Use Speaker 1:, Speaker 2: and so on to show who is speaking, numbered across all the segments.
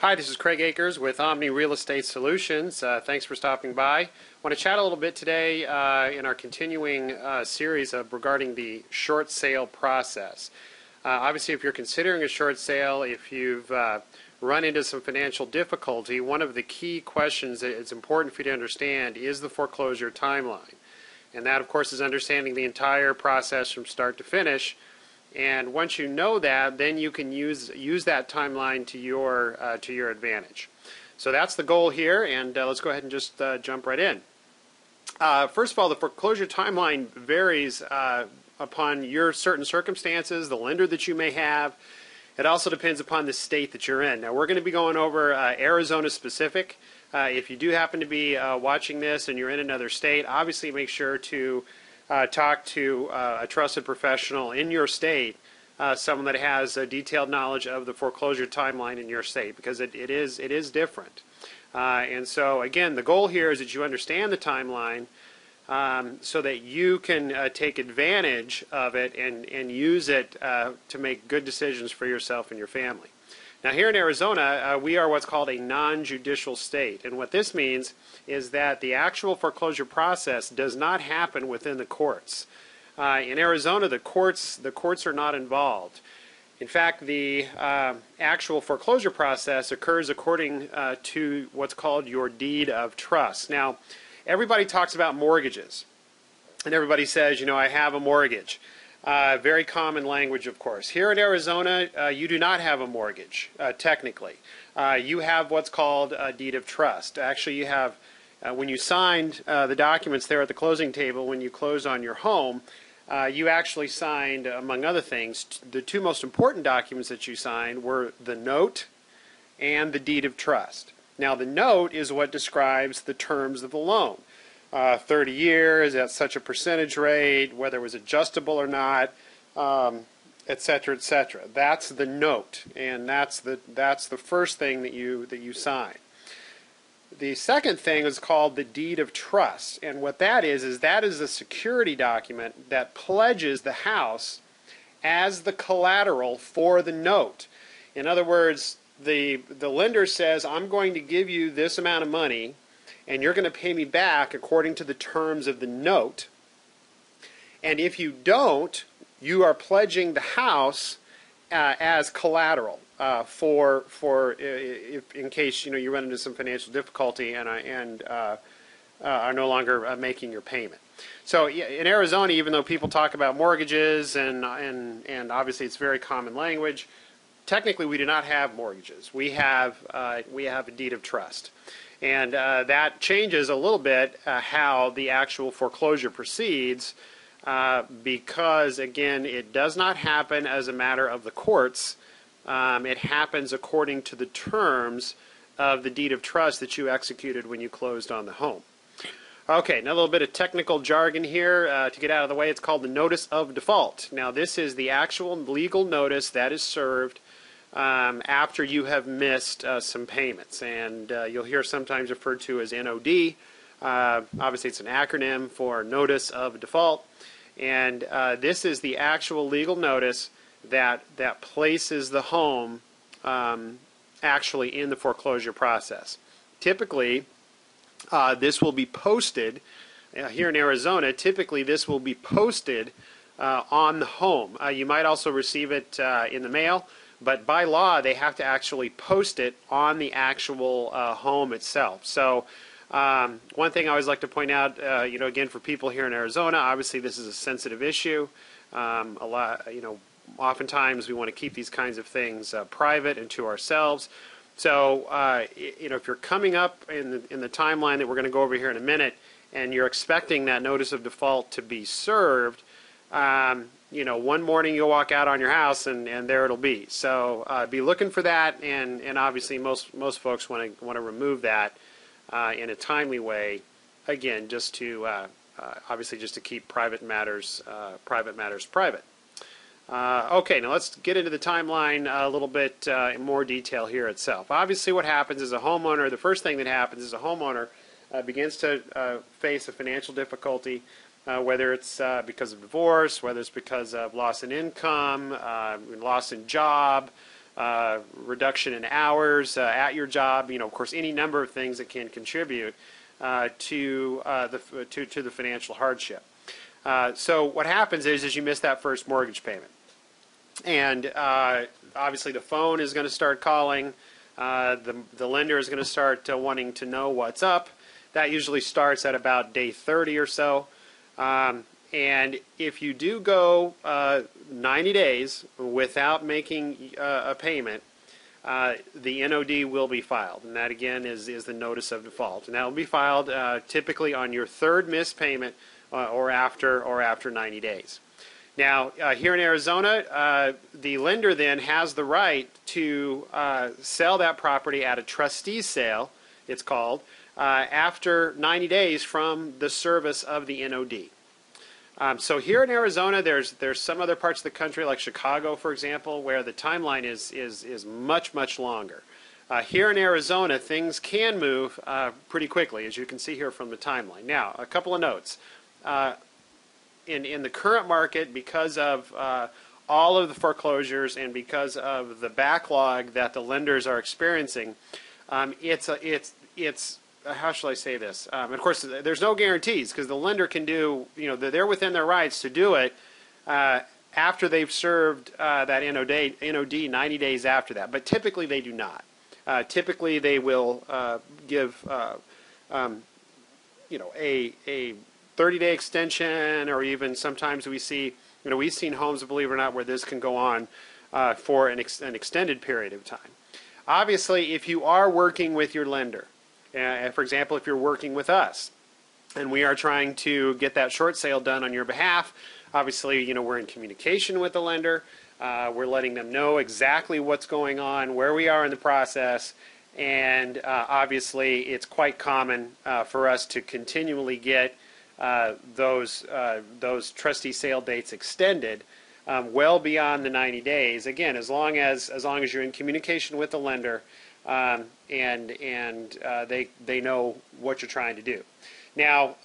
Speaker 1: Hi, this is Craig Akers with Omni Real Estate Solutions. Thanks for stopping by. I want to chat a little bit today in our continuing series regarding the short sale process. Obviously, if you're considering a short sale, if you've run into some financial difficulty, one of the key questions that it's important for you to understand is the foreclosure timeline. And that, of course, is understanding the entire process from start to finish. And once you know that, then you can use that timeline to your advantage. So that's the goal here, and let's go ahead and just jump right in. First of all, the foreclosure timeline varies upon your certain circumstances, the lender that you may have. It also depends upon the state that you're in. Now, we're going to be going over Arizona specific. If you do happen to be watching this and you're in another state, obviously make sure to talk to a trusted professional in your state, someone that has a detailed knowledge of the foreclosure timeline in your state, because it is different. And so again, the goal here is that you understand the timeline so that you can take advantage of it and use it to make good decisions for yourself and your family. Now, here in Arizona, we are what's called a non-judicial state, and what this means is that the actual foreclosure process does not happen within the courts. In Arizona, the courts are not involved. In fact, the actual foreclosure process occurs according to what's called your deed of trust. Now, everybody talks about mortgages, and everybody says, you know, I have a mortgage. Very common language, of course. Here in Arizona, you do not have a mortgage, technically. You have what's called a deed of trust. Actually, you have, when you signed the documents there at the closing table, when you closed on your home, you actually signed, among other things, the two most important documents that you signed were the note and the deed of trust. Now, the note is what describes the terms of the loan. 30 years at such a percentage rate, whether it was adjustable or not, et cetera, et cetera. That's the note, and that's the first thing that you sign. The second thing is called the deed of trust, and what that is a security document that pledges the house as the collateral for the note. In other words, the lender says, I'm going to give you this amount of money, and you're going to pay me back according to the terms of the note. And if you don't, you are pledging the house as collateral in case you run into some financial difficulty and are no longer making your payment. So in Arizona, even though people talk about mortgages and obviously it's very common language, technically we do not have mortgages. We have a deed of trust. And that changes a little bit how the actual foreclosure proceeds because, again, it does not happen as a matter of the courts. It happens according to the terms of the deed of trust that you executed when you closed on the home. Okay, now a little bit of technical jargon here to get out of the way. It's called the notice of default. Now, this is the actual legal notice that is served after you have missed some payments, and you'll hear sometimes referred to as NOD. Obviously, it's an acronym for Notice of Default, and this is the actual legal notice that places the home actually in the foreclosure process. Typically, this will be posted here in Arizona. Typically, this will be posted on the home. You might also receive it in the mail. But by law, they have to actually post it on the actual home itself. So one thing I always like to point out, again, for people here in Arizona, obviously this is a sensitive issue. Oftentimes we want to keep these kinds of things private and to ourselves. So, if you're coming up in the timeline that we're going to go over here in a minute, and you're expecting that notice of default to be served, one morning you'll walk out on your house and there it'll be. So be looking for that, and obviously most folks want to remove that in a timely way. Again, just to obviously just to keep private matters private. Okay, now let's get into the timeline a little bit in more detail here itself. Obviously, what happens is a homeowner. The first thing that happens is a homeowner begins to face a financial difficulty. Whether it's because of divorce, whether it's because of loss in income, loss in job, reduction in hours at your job, of course, any number of things that can contribute to the financial hardship. So what happens is you miss that first mortgage payment. And obviously the phone is going to start calling. The lender is going to start wanting to know what's up. That usually starts at about day 30 or so. And if you do go 90 days without making a payment, the NOD will be filed. And that, again, is the notice of default. And that will be filed typically on your third missed payment or after 90 days. Now, here in Arizona, the lender then has the right to sell that property at a trustee sale, it's called, after 90 days from the service of the NOD. So here in Arizona, there's some other parts of the country, like Chicago, for example, where the timeline is much longer. Here in Arizona, things can move pretty quickly, as you can see here from the timeline. Now, a couple of notes. In the current market, because of all of the foreclosures and because of the backlog that the lenders are experiencing, it's how shall I say this? Of course, there's no guarantees because the lender can do, they're within their rights to do it after they've served that NOD 90 days after that. But typically they do not. Typically they will give, a 30-day extension, or even sometimes we see, we've seen homes, believe it or not, where this can go on for an extended period of time. Obviously, if you are working with your lender, for example, if you're working with us, and we are trying to get that short sale done on your behalf, obviously, we're in communication with the lender. We're letting them know exactly what's going on, where we are in the process, and obviously, it's quite common for us to continually get those trustee sale dates extended well beyond the 90 days. Again, as long as you're in communication with the lender and they know what you're trying to do. Now,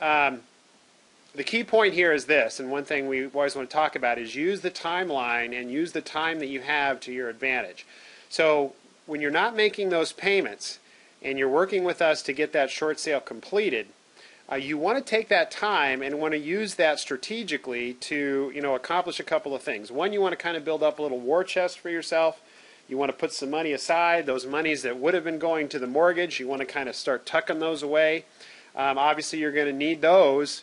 Speaker 1: the key point here is this, and one thing we always want to talk about is use the timeline and use the time that you have to your advantage. So when you're not making those payments and you're working with us to get that short sale completed, you want to take that time and want to use that strategically to, accomplish a couple of things. One, you want to kind of build up a little war chest for yourself. You want to put some money aside. Those monies that would have been going to the mortgage, you want to kind of start tucking those away. Obviously, you're going to need those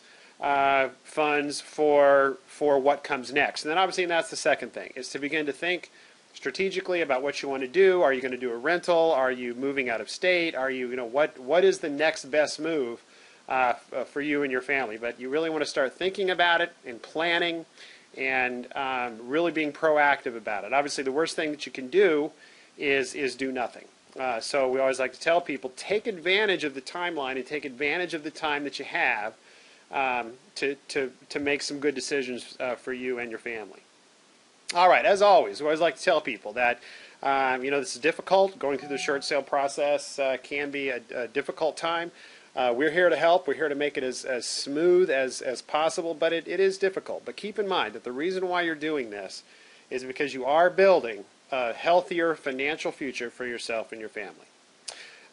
Speaker 1: funds for what comes next. And then obviously, and that's the second thing, is to begin to think strategically about what you want to do. Are you going to do a rental? Are you moving out of state? Are you, what is the next best move for you and your family? But you really want to start thinking about it and planning and really being proactive about it. Obviously, the worst thing that you can do is do nothing. So we always like to tell people, take advantage of the timeline and take advantage of the time that you have to make some good decisions for you and your family. All right, as always, we always like to tell people that this is difficult. Going through the short sale process can be a difficult time. We're here to help. We're here to make it as smooth as possible, but it is difficult. But keep in mind that the reason why you're doing this is because you are building a healthier financial future for yourself and your family.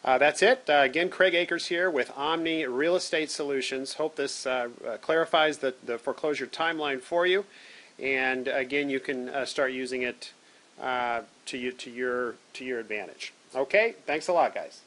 Speaker 1: That's it. Again, Craig Akers here with Omni Real Estate Solutions. Hope this clarifies the foreclosure timeline for you. And again, you can start using it to your advantage. Okay, thanks a lot, guys.